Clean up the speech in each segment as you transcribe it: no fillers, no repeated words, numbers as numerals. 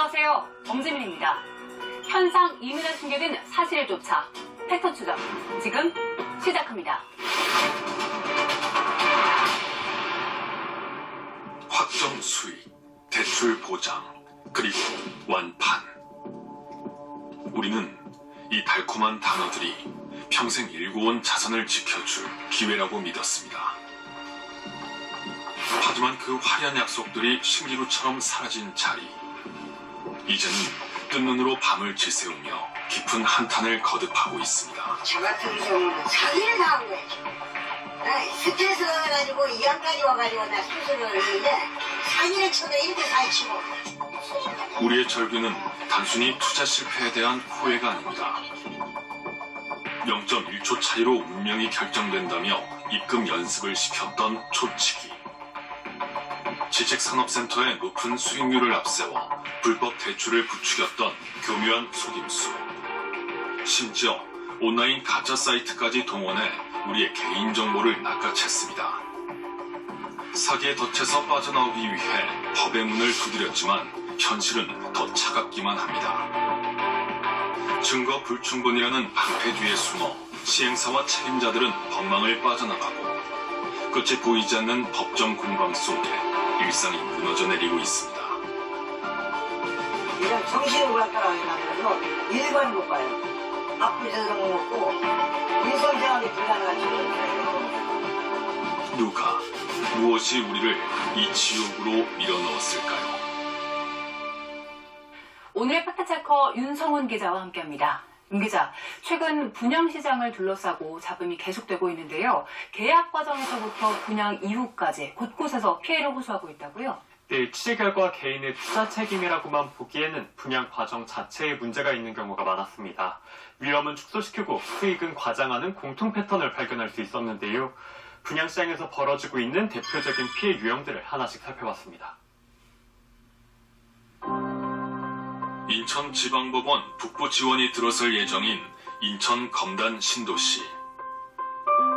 안녕하세요. 엄지민입니다. 현상 이면에 숨겨진 사실을 쫓아 팩트 추적 지금 시작합니다. 확정 수익, 대출 보장, 그리고 완판. 우리는 이 달콤한 단어들이 평생 일궈온 자산을 지켜줄 기회라고 믿었습니다. 하지만 그 화려한 약속들이 신기루처럼 사라진 자리. 이제는 뜬 눈으로 밤을 지새우며 깊은 한탄을 거듭하고 있습니다. 저 같은 경우는 사기를 당한 거예요. 스트레스 받아가지고 이암까지 와가지고 나 수술을 했는데 사기를 쳐도 이렇게 사기치고. 우리의 절규는 단순히 투자 실패에 대한 후회가 아닙니다. 0.1초 차이로 운명이 결정된다며 입금 연습을 시켰던 초치기. 지식산업센터의 높은 수익률을 앞세워 불법 대출을 부추겼던 교묘한 속임수. 심지어 온라인 가짜 사이트까지 동원해 우리의 개인정보를 낚아챘습니다. 사기에 덫에서 빠져나오기 위해 법의 문을 두드렸지만 현실은 더 차갑기만 합니다. 증거 불충분이라는 방패 뒤에 숨어 시행사와 책임자들은 법망을 빠져나가고 끝이 보이지 않는 법정 공방 속에 일상이 무너져 내리고 있습니다. 이런 정신불안까지 만들어서 일반 못 봐요. 앞으로 저런 거 먹고 일상생활이 불안해가지고. 누가, 무엇이 우리를 이 지옥으로 밀어넣었을까요? 오늘의 팩트체커 윤성훈 기자와 함께합니다. 윤 기자, 최근 분양시장을 둘러싸고 잡음이 계속되고 있는데요. 계약 과정에서부터 분양 이후까지 곳곳에서 피해를 호소하고 있다고요? 네, 취재 결과 개인의 투자 책임이라고만 보기에는 분양 과정 자체에 문제가 있는 경우가 많았습니다. 위험은 축소시키고 수익은 과장하는 공통 패턴을 발견할 수 있었는데요. 분양시장에서 벌어지고 있는 대표적인 피해 유형들을 하나씩 살펴봤습니다. 인천지방법원 북부 지원이 들어설 예정인 인천 검단 신도시.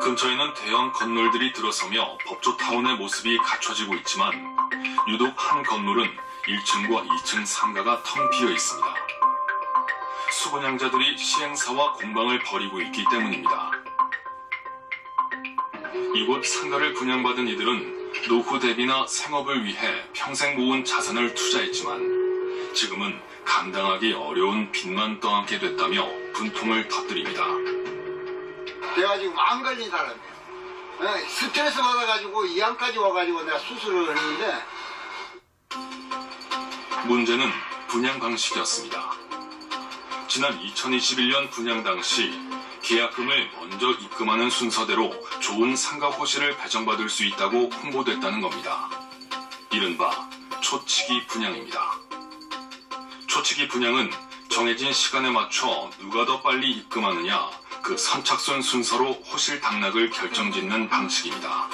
근처에는 대형 건물들이 들어서며 법조타운의 모습이 갖춰지고 있지만 유독 한 건물은 1층과 2층 상가가 텅 비어 있습니다. 수분양자들이 시행사와 공방을 벌이고 있기 때문입니다. 이곳 상가를 분양받은 이들은 노후 대비나 생업을 위해 평생 모은 자산을 투자했지만 지금은 감당하기 어려운 빚만 떠안게 됐다며 분통을 터뜨립니다. 내가 지금 암 걸린 사람이에요. 스트레스 받아가지고 이암까지 와가지고 내가 수술을 했는데. 문제는 분양 방식이었습니다. 지난 2021년 분양 당시 계약금을 먼저 입금하는 순서대로 좋은 상가 호실을 배정받을 수 있다고 홍보됐다는 겁니다. 이른바 초치기 분양입니다. 초치기 분양은 정해진 시간에 맞춰 누가 더 빨리 입금하느냐 그 선착순 순서로 호실 당락을 결정짓는 방식입니다.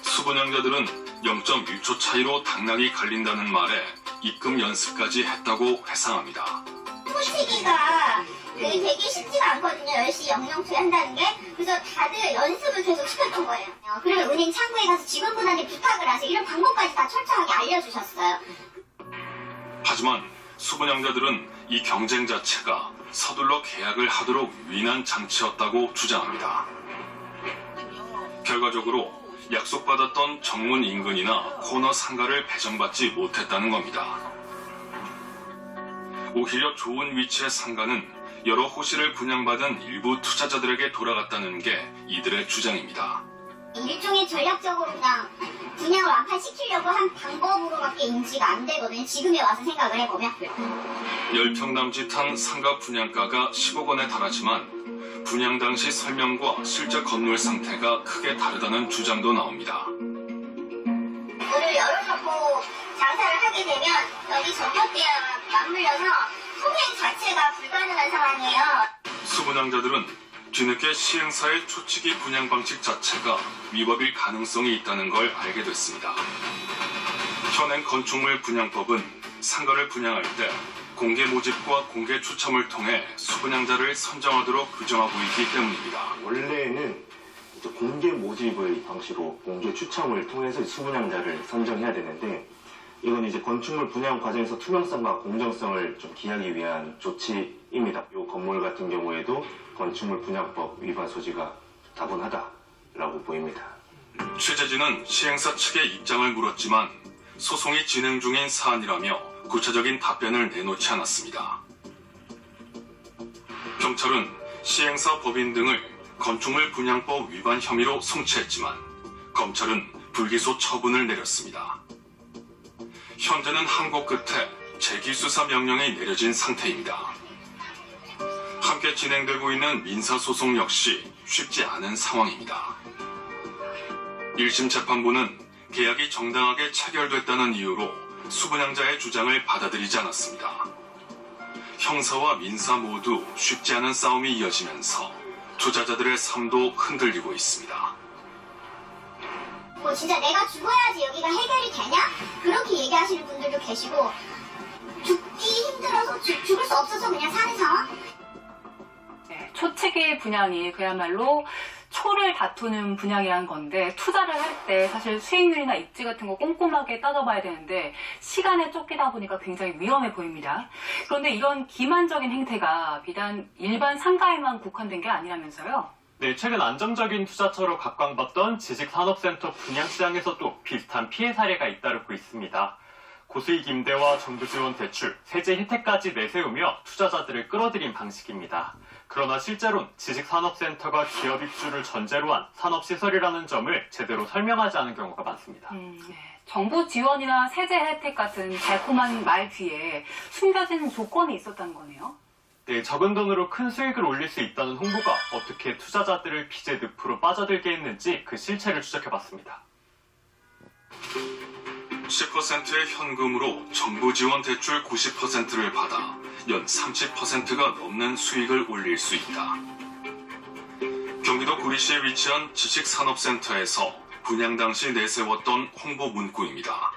수분양자들은 0.1초 차이로 당락이 갈린다는 말에 입금 연습까지 했다고 회상합니다. 초치기가 되게 쉽지가 않거든요. 10시 영영초에 한다는 게. 그래서 다들 연습을 계속 시켰던 거예요. 그리고 은행 창구에 가서 직원분한테 부탁을 하세요. 이런 방법까지 다 철저하게 알려주셨어요. 하지만 수분양자들은 이 경쟁 자체가 서둘러 계약을 하도록 유인한 장치였다고 주장합니다. 결과적으로 약속받았던 정문 인근이나 코너 상가를 배정받지 못했다는 겁니다. 오히려 좋은 위치의 상가는 여러 호실을 분양받은 일부 투자자들에게 돌아갔다는 게 이들의 주장입니다. 일종의 전략적으로 그냥 분양을 완판시키려고 한 방법으로밖에 인지가 안 되거든요. 지금에 와서 생각을 해보면. 10평 남짓한 상가 분양가가 10억 원에 달하지만 분양 당시 설명과 실제 건물 상태가 크게 다르다는 주장도 나옵니다. 문을 열어놓고 장사를 하게 되면 여기 전봇대와 맞물려서 통행 자체가 불가능한 상황이에요. 수분양자들은 뒤늦게 시행사의 초치기 분양 방식 자체가 위법일 가능성이 있다는 걸 알게 됐습니다. 현행 건축물 분양법은 상가를 분양할 때 공개 모집과 공개 추첨을 통해 수분양자를 선정하도록 규정하고 있기 때문입니다. 원래는 이제 공개 모집의 방식으로 공개 추첨을 통해서 수분양자를 선정해야 되는데 이건 이제 건축물 분양 과정에서 투명성과 공정성을 좀 기하기 위한 조치입니다. 이 건물 같은 경우에도 건축물 분양법 위반 소지가 다분하다라고 보입니다. 취재진은 시행사 측의 입장을 물었지만 소송이 진행 중인 사안이라며 구체적인 답변을 내놓지 않았습니다. 경찰은 시행사 법인 등을 건축물 분양법 위반 혐의로 송치했지만 검찰은 불기소 처분을 내렸습니다. 현재는 항고 끝에 재기수사 명령이 내려진 상태입니다. 함께 진행되고 있는 민사소송 역시 쉽지 않은 상황입니다. 1심 재판부는 계약이 정당하게 체결됐다는 이유로 수분양자의 주장을 받아들이지 않았습니다. 형사와 민사 모두 쉽지 않은 싸움이 이어지면서 투자자들의 삶도 흔들리고 있습니다. 뭐 진짜 내가 죽어야지 여기가 해결이 되냐? 그렇게 얘기하시는 분들도 계시고 죽기 힘들어서 죽을 수 없어서 그냥 사는 상황? 네, 초치기 분양이 그야말로 초를 다투는 분양이란 건데 투자를 할 때 사실 수익률이나 입지 같은 거 꼼꼼하게 따져봐야 되는데 시간에 쫓기다 보니까 굉장히 위험해 보입니다. 그런데 이런 기만적인 행태가 비단 일반 상가에만 국한된 게 아니라면서요? 네, 최근 안정적인 투자처로 각광받던 지식산업센터 분양시장에서도 비슷한 피해 사례가 잇따르고 있습니다. 고수익 임대와 정부 지원 대출, 세제 혜택까지 내세우며 투자자들을 끌어들인 방식입니다. 그러나 실제로는 지식산업센터가 기업 입주를 전제로 한 산업시설이라는 점을 제대로 설명하지 않은 경우가 많습니다. 네. 정부 지원이나 세제 혜택 같은 달콤한 말 뒤에 숨겨진 조건이 있었다는 거네요. 네, 적은 돈으로 큰 수익을 올릴 수 있다는 홍보가 어떻게 투자자들을 빚의 늪으로 빠져들게 했는지 그 실체를 추적해봤습니다. 10%의 현금으로 정부 지원 대출 90%를 받아 연 30%가 넘는 수익을 올릴 수 있다. 경기도 구리시에 위치한 지식산업센터에서 분양 당시 내세웠던 홍보 문구입니다.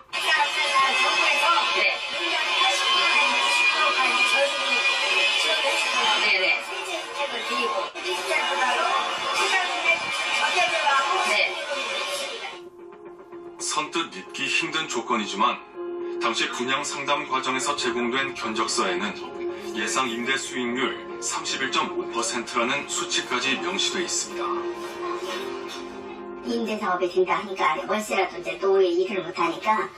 선뜻 믿기 힘든 조건이지만 당시 분양 상담 과정에서 제공된 견적서에는 예상 임대 수익률 31.5%라는 수치까지 명시돼 있습니다. 임대 사업이 된다 하니까 월세라도 이제 노후에 일을 못 하니까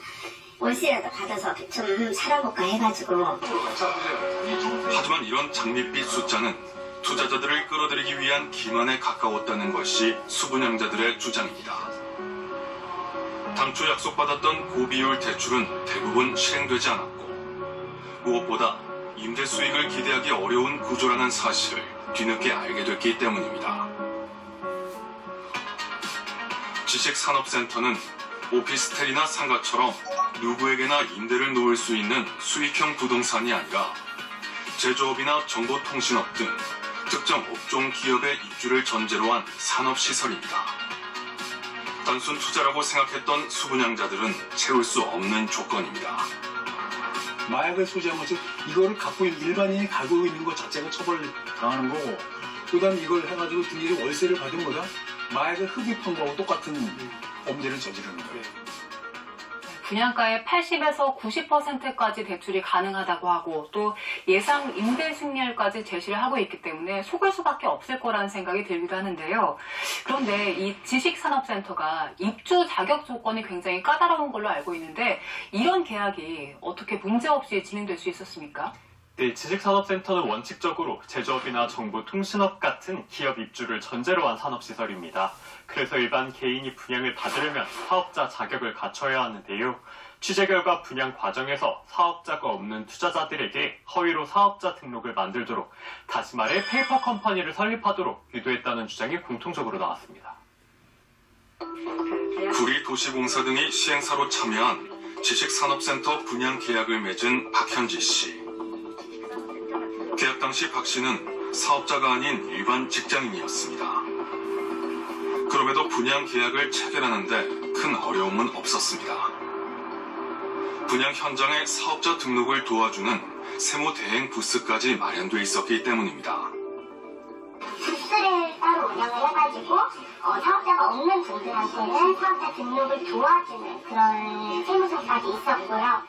월세라도 받아서 좀 살아볼까 해가지고. 하지만 이런 장밋빛 숫자는 투자자들을 끌어들이기 위한 기만에 가까웠다는 것이 수분양자들의 주장입니다. 당초 약속받았던 고비율 대출은 대부분 실행되지 않았고 무엇보다 임대 수익을 기대하기 어려운 구조라는 사실을 뒤늦게 알게 됐기 때문입니다. 지식산업센터는 오피스텔이나 상가처럼 누구에게나 임대를 놓을 수 있는 수익형 부동산이 아니라 제조업이나 정보통신업 등 특정 업종 기업의 입주를 전제로 한 산업시설입니다. 단순 투자라고 생각했던 수분양자들은 채울 수 없는 조건입니다. 마약을 소지한 것은 이거를 갖고 있는 일반인이 가지고 있는 것 자체가 처벌을 당하는 거고 그다음 이걸 해가지고 등기를 월세를 받은 거다 마약을 흡입한 거하고 똑같은 범죄를 저지르는 거예요. 분양가의 80에서 90%까지 대출이 가능하다고 하고 또 예상 임대 수익률까지 제시를 하고 있기 때문에 속을 수밖에 없을 거라는 생각이 들기도 하는데요. 그런데 이 지식산업센터가 입주 자격 조건이 굉장히 까다로운 걸로 알고 있는데 이런 계약이 어떻게 문제없이 진행될 수 있었습니까? 네, 지식산업센터는 원칙적으로 제조업이나 정보통신업 같은 기업 입주를 전제로 한 산업시설입니다. 그래서 일반 개인이 분양을 받으려면 사업자 자격을 갖춰야 하는데요. 취재 결과 분양 과정에서 사업자가 없는 투자자들에게 허위로 사업자 등록을 만들도록, 다시 말해 페이퍼 컴퍼니를 설립하도록 유도했다는 주장이 공통적으로 나왔습니다. 구리도시공사 등이 시행사로 참여한 지식산업센터 분양 계약을 맺은 박현지 씨. 계약 당시 박 씨는 사업자가 아닌 일반 직장인이었습니다. 그럼에도 분양 계약을 체결하는데 큰 어려움은 없었습니다. 분양 현장에 사업자 등록을 도와주는 세무 대행 부스까지 마련돼 있었기 때문입니다. 부스를 따로 운영을 해가지고 사업자가 없는 분들한테는 사업자 등록을 도와주는 그런 세무서까지 있었고요.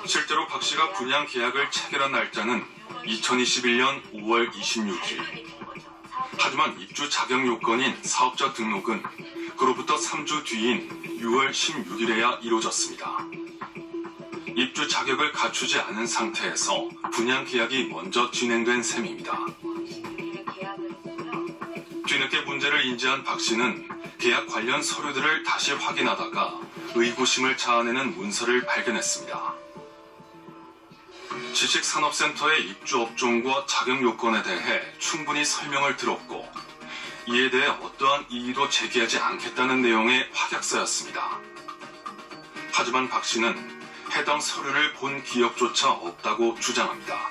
실제로 박 씨가 분양 계약을 체결한 날짜는 2021년 5월 26일. 하지만 입주 자격 요건인 사업자 등록은 그로부터 3주 뒤인 6월 16일에야 이루어졌습니다. 입주 자격을 갖추지 않은 상태에서 분양 계약이 먼저 진행된 셈입니다. 뒤늦게 문제를 인지한 박 씨는 계약 관련 서류들을 다시 확인하다가 의구심을 자아내는 문서를 발견했습니다. 지식산업센터의 입주 업종과 자격 요건에 대해 충분히 설명을 들었고 이에 대해 어떠한 이의도 제기하지 않겠다는 내용의 확약서였습니다. 하지만 박 씨는 해당 서류를 본 기억조차 없다고 주장합니다.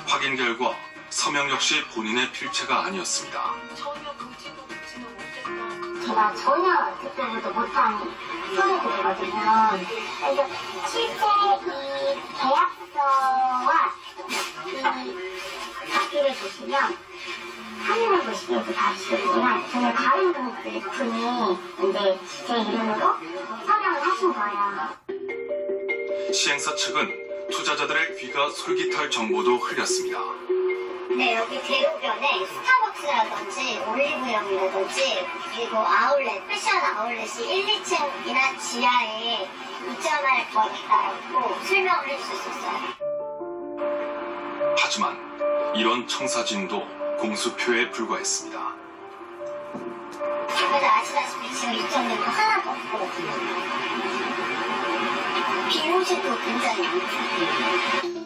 확인 결과 서명 역시 본인의 필체가 아니었습니다. 제가 전혀 듣지도 못한 소리들이거든요. 그래서 실제 이 계약서와 이 자기를 보시면 확인해 보시기에도 봐주시겠지만 전혀 다른 분이 이제 제 이름으로 서명을 하신 거예요. 시행사 측은 투자자들의 귀가 솔깃할 정보도 흘렸습니다. 네, 여기 대로변에 스타벅스라든지 올리브영이라든지 그리고 아울렛, 패션 아울렛이 1, 2층이나 지하에 입점할 거니까라고 설명을 해줄 수 있었어요. 하지만 이런 청사진도 공수표에 불과했습니다. 다들 아시다시피 지금 입점된 거 하나도 없고 비용실도 굉장히 많고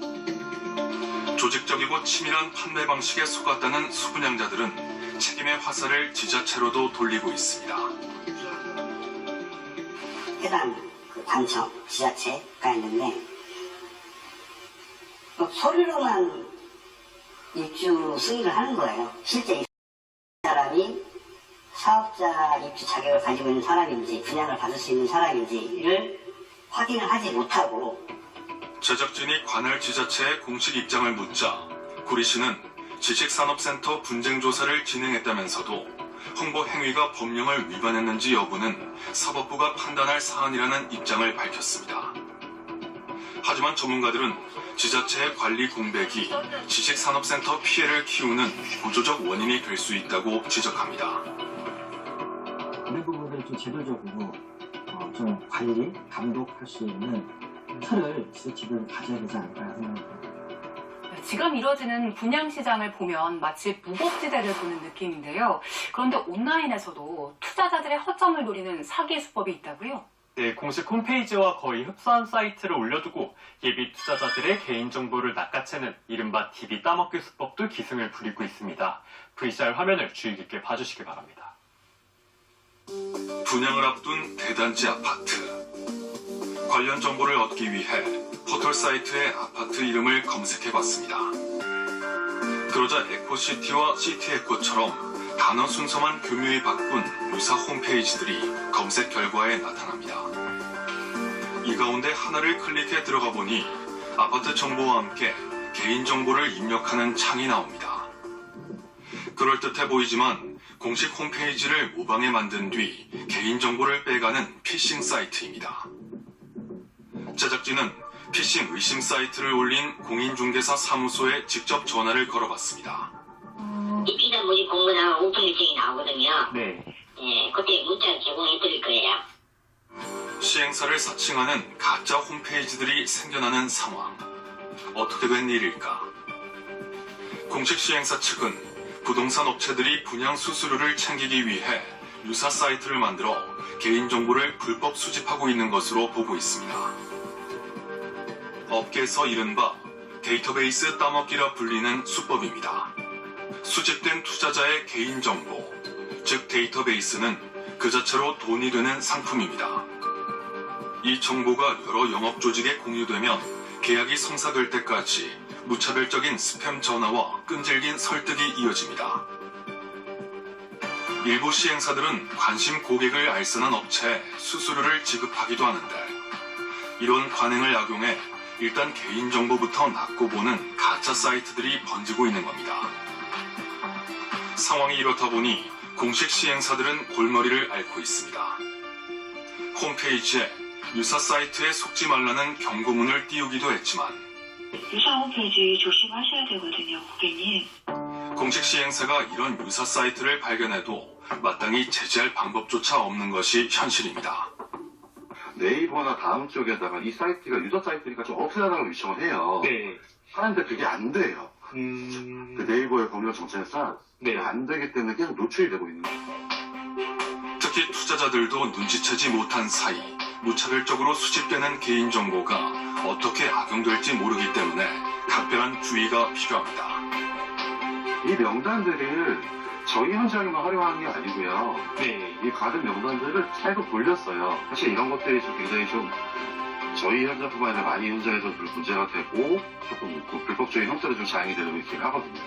조직적이고 치밀한 판매 방식에 속았다는 수분양자들은 책임의 화살을 지자체로도 돌리고 있습니다. 해당 당청, 지자체가 있는데 서류로만 입주 승인을 하는 거예요. 실제 이 사람이 사업자 입주 자격을 가지고 있는 사람인지 분양을 받을 수 있는 사람인지를 확인을 하지 못하고 제작진이 관할 지자체의 공식 입장을 묻자 구리시는 지식산업센터 분쟁조사를 진행했다면서도 홍보 행위가 법령을 위반했는지 여부는 사법부가 판단할 사안이라는 입장을 밝혔습니다. 하지만 전문가들은 지자체의 관리 공백이 지식산업센터 피해를 키우는 구조적 원인이 될 수 있다고 지적합니다. 이런 부분들을 좀 제도적으로 좀 관리, 감독할 수 있는 틀을 지자체들이 가져야 되지 않을까 생각합니다. 지금 이뤄지는 분양시장을 보면 마치 무법지대를 보는 느낌인데요. 그런데 온라인에서도 투자자들의 허점을 노리는 사기 수법이 있다고요? 네, 공식 홈페이지와 거의 흡사한 사이트를 올려두고 예비 투자자들의 개인정보를 낚아채는 이른바 DB 따먹기 수법도 기승을 부리고 있습니다. VCR 화면을 주의 깊게 봐주시기 바랍니다. 분양을 앞둔 대단지 아파트. 관련 정보를 얻기 위해 포털 사이트의 아파트 이름을 검색해봤습니다. 그러자 에코시티와 시티에코처럼 단어 순서만 교묘히 바꾼 유사 홈페이지들이 검색 결과에 나타납니다. 이 가운데 하나를 클릭해 들어가 보니 아파트 정보와 함께 개인정보를 입력하는 창이 나옵니다. 그럴듯해 보이지만 공식 홈페이지를 모방해 만든 뒤 개인정보를 빼가는 피싱 사이트입니다. 제작진은 피싱 의심 사이트를 올린 공인중개사 사무소에 직접 전화를 걸어봤습니다. 입주자 모집 공고나 오픈 일정이 나오거든요. 네. 예, 그때 문자를 제공해 드릴 거예요. 시행사를 사칭하는 가짜 홈페이지들이 생겨나는 상황. 어떻게 된 일일까? 공식 시행사 측은 부동산 업체들이 분양 수수료를 챙기기 위해 유사 사이트를 만들어 개인정보를 불법 수집하고 있는 것으로 보고 있습니다. 업계에서 이른바 데이터베이스 따먹기라 불리는 수법입니다. 수집된 투자자의 개인정보, 즉 데이터베이스는 그 자체로 돈이 되는 상품입니다. 이 정보가 여러 영업조직에 공유되면 계약이 성사될 때까지 무차별적인 스팸 전화와 끈질긴 설득이 이어집니다. 일부 시행사들은 관심 고객을 알선한 업체에 수수료를 지급하기도 하는데 이런 관행을 악용해 일단 개인정보부터 낚고 보는 가짜 사이트들이 번지고 있는 겁니다. 상황이 이렇다 보니 공식 시행사들은 골머리를 앓고 있습니다. 홈페이지에 유사 사이트에 속지 말라는 경고문을 띄우기도 했지만 유사 홈페이지 조심하셔야 되거든요, 고객님. 공식 시행사가 이런 유사 사이트를 발견해도 마땅히 제재할 방법조차 없는 것이 현실입니다. 네이버나 다음 쪽에다가 이 사이트가 유저 사이트니까 좀 없애달라고 요청을 해요. 네. 하는데 그게 안 돼요. 그 네이버의 법령 정책상 네. 안 되기 때문에 계속 노출이 되고 있는 거예요. 특히 투자자들도 눈치채지 못한 사이 무차별적으로 수집되는 개인정보가 어떻게 악용될지 모르기 때문에 각별한 주의가 필요합니다. 이 명단들을 저희 현장에만 활용하는 게 아니고요. 네. 이 가든 명단들을 차이도 돌렸어요. 사실 이런 것들이 좀 굉장히 좀 저희 현장뿐만 아니라 많이 현장에서 문제가 되고 조금 불법적인 형태로 좀 자행이 되고 있긴 하거든요.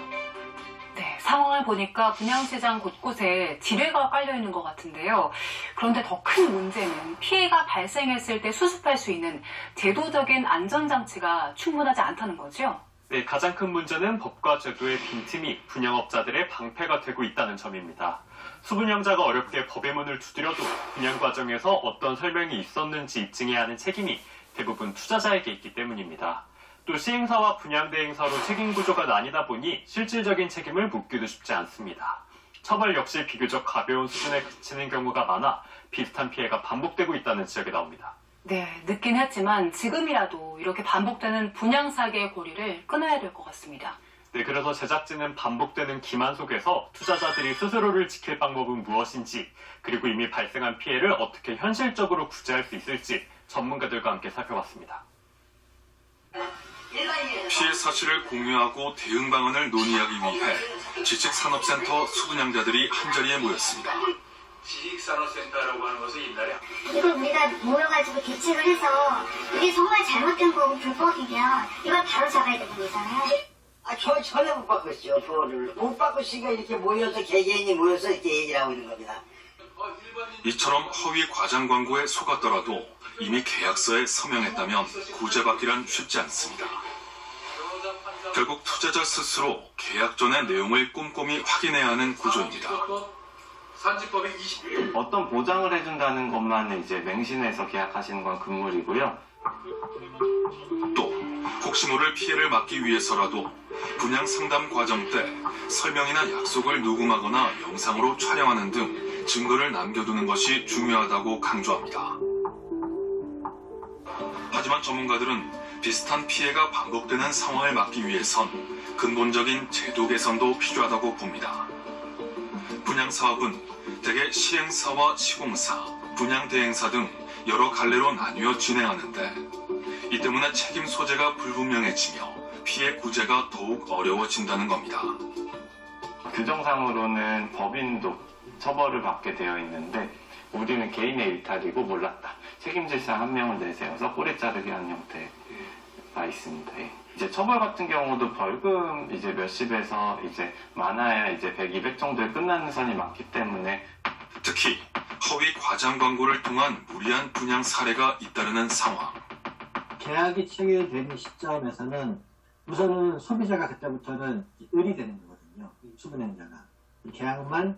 네, 상황을 보니까 분양시장 곳곳에 지뢰가 깔려있는 것 같은데요. 그런데 더 큰 문제는 피해가 발생했을 때 수습할 수 있는 제도적인 안전장치가 충분하지 않다는 거죠. 네, 가장 큰 문제는 법과 제도의 빈틈이 분양업자들의 방패가 되고 있다는 점입니다. 수분양자가 어렵게 법의 문을 두드려도 분양 과정에서 어떤 설명이 있었는지 입증해야 하는 책임이 대부분 투자자에게 있기 때문입니다. 또 시행사와 분양대행사로 책임 구조가 나뉘다 보니 실질적인 책임을 묻기도 쉽지 않습니다. 처벌 역시 비교적 가벼운 수준에 그치는 경우가 많아 비슷한 피해가 반복되고 있다는 지적이 나옵니다. 네, 늦긴 했지만 지금이라도 이렇게 반복되는 분양 사기의 고리를 끊어야 될 것 같습니다. 네, 그래서 제작진은 반복되는 기만 속에서 투자자들이 스스로를 지킬 방법은 무엇인지, 그리고 이미 발생한 피해를 어떻게 현실적으로 구제할 수 있을지 전문가들과 함께 살펴봤습니다. 피해 사실을 공유하고 대응 방안을 논의하기 위해 지식산업센터 수분양자들이 한자리에 모였습니다. 지식산업센터라고 하는 것은 옛날에 이걸 우리가 모여가지고 대책을 해서 이게 정말 잘못된 거고 불법이면 이걸 바로 잡아야 되는 거잖아요. 저 전혀 못 바꿨죠. 그거를 못 바꿨으니까 이렇게 모여서 개개인이 모여서 이렇게 얘기를 하고 있는 겁니다. 이처럼 허위 과장 광고에 속았더라도 이미 계약서에 서명했다면 구제받기란 쉽지 않습니다. 결국 투자자 스스로 계약 전의 내용을 꼼꼼히 확인해야 하는 구조입니다. 산지법이 20일 어떤 보장을 해준다는 것만 이제 맹신해서 계약하시는 건 금물이고요. 또 혹시 모를 피해를 막기 위해서라도 분양 상담 과정 때 설명이나 약속을 녹음하거나 영상으로 촬영하는 등 증거를 남겨두는 것이 중요하다고 강조합니다. 하지만 전문가들은 비슷한 피해가 반복되는 상황을 막기 위해선 근본적인 제도 개선도 필요하다고 봅니다. 분양사업은 대개 시행사와 시공사, 분양대행사 등 여러 갈래로 나뉘어 진행하는데 이 때문에 책임 소재가 불분명해지며 피해 구제가 더욱 어려워진다는 겁니다. 규정상으로는 법인도 처벌을 받게 되어 있는데 우리는 개인의 일탈이고 몰랐다. 책임질 사람 한 명을 내세워서 꼬리 자르게 하는 형태가 있습니다. 이제 처벌 같은 경우도 벌금 이제 몇십에서 이제 많아야 이제 100, 200 정도에 끝나는 선이 많기 때문에 특히 허위 과장 광고를 통한 무리한 분양 사례가 잇따르는 상황. 계약이 체결되는 시점에서는 우선은 소비자가 그때부터는 을이 되는 거거든요. 수분행자가. 계약만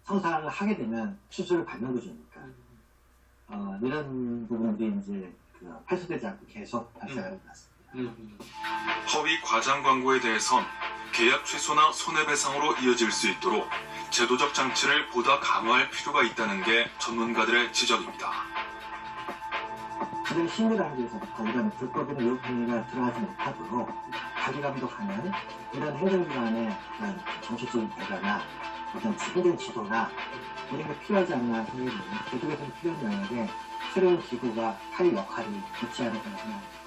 성사를 하게 되면 수수료를 받는 구조니까. 이런 부분들이 이제 훼손되지 않고 계속 발생하는 것 같습니다. 허위 과장 광고에 대해선 계약 취소나 손해배상으로 이어질 수 있도록 제도적 장치를 보다 강화할 필요가 있다는 게 전문가들의 지적입니다. 가장 신규 단계에서부터 이런 불법이나 유혹 행위가 들어가지 못하도록 자기 감독하는 이런 행정기관의 어떤 정책적인 배려나 어떤 행정 지도나 이런 게 필요하지 않나 생각이 듭니다. 제도에서는 필요한 영역에 새로운 기구가 할 역할이 있지 않을까 생각합니다.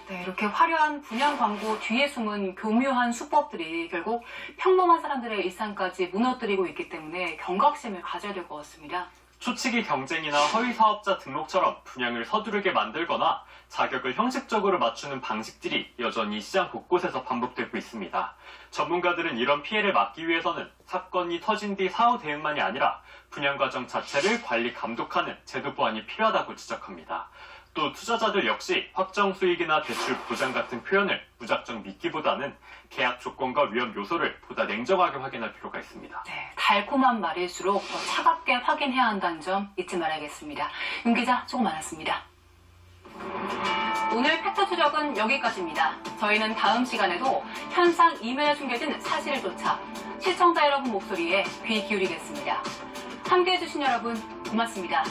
네, 이렇게 화려한 분양 광고 뒤에 숨은 교묘한 수법들이 결국 평범한 사람들의 일상까지 무너뜨리고 있기 때문에 경각심을 가져야 될 것 같습니다. 초치기 경쟁이나 허위 사업자 등록처럼 분양을 서두르게 만들거나 자격을 형식적으로 맞추는 방식들이 여전히 시장 곳곳에서 반복되고 있습니다. 전문가들은 이런 피해를 막기 위해서는 사건이 터진 뒤 사후 대응만이 아니라 분양 과정 자체를 관리 감독하는 제도 보완이 필요하다고 지적합니다. 또 투자자들 역시 확정 수익이나 대출 보장 같은 표현을 무작정 믿기보다는 계약 조건과 위험 요소를 보다 냉정하게 확인할 필요가 있습니다. 네, 달콤한 말일수록 더 차갑게 확인해야 한다는 점 잊지 말아야겠습니다. 윤 기자, 수고 많았습니다. 오늘 팩트투적은 여기까지입니다. 저희는 다음 시간에도 현상 이면에 숨겨진 사실조차 시청자 여러분 목소리에 귀 기울이겠습니다. 함께해주신 여러분 고맙습니다.